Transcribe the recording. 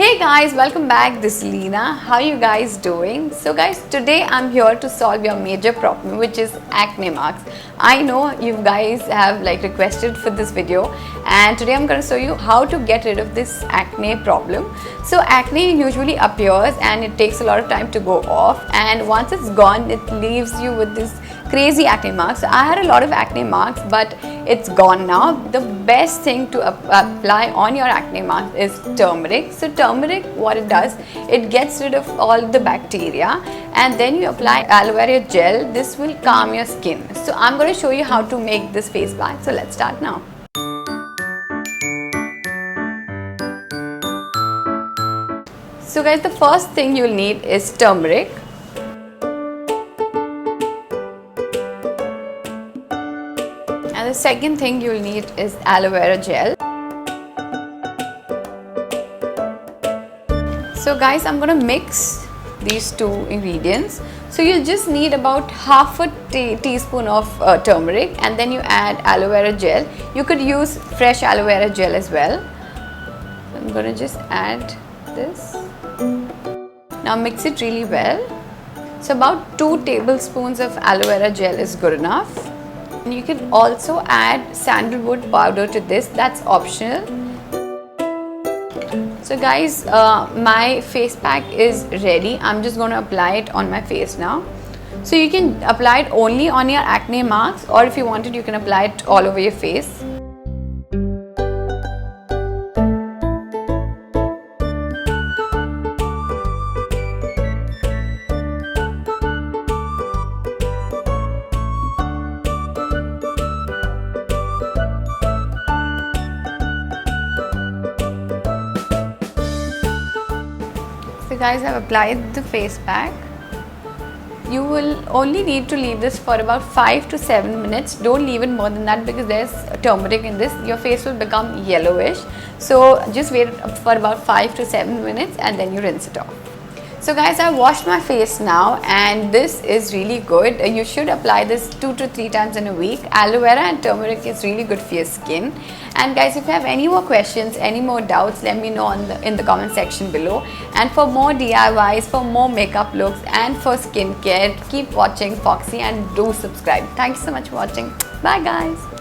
Hey guys, welcome back. This is Leena. How are you guys doing? So guys, today I'm here to solve your major problem, which is acne marks. I know you guys have requested for this video, and today I'm going to show you how to get rid of this acne problem. So acne usually appears and it takes a lot of time to go off, and once it's gone it leaves you with this crazy acne marks. So I had a lot of acne marks, but it's gone now. The best thing to apply on your acne marks is turmeric. So turmeric, what it does, it gets rid of all the bacteria, and then you apply aloe vera gel. This will calm your skin. So I'm going to show you how to make this face pack. So let's start now. So guys, the first thing you'll need is turmeric. And the second thing you'll need is aloe vera gel. So guys, I'm going to mix these two ingredients. So you'll just need about half a teaspoon of turmeric, and then you add aloe vera gel. You could use fresh aloe vera gel as well. I'm going to just add this. Now mix it really well. So about 2 tablespoons of aloe vera gel is good enough. And you can also add sandalwood powder to this, that's optional. So guys, my face pack is ready. I'm just going to apply it on my face now. So you can apply it only on your acne marks, or if you wanted you can apply it all over your face. So guys, I've applied the face pack. You will only need to leave this for about 5 to 7 minutes. Don't leave it more than that, because there's turmeric in this. Your face will become yellowish. So just wait for about 5 to 7 minutes and then you rinse it off. So guys, I washed my face now, and this is really good. You should apply this 2 to 3 times in a week. Aloe vera and turmeric is really good for your skin. And guys, if you have any more questions, any more doubts, let me know in the comment section below. And for more DIYs, for more makeup looks, and for skincare, keep watching Foxy and do subscribe. Thank you so much for watching. Bye guys.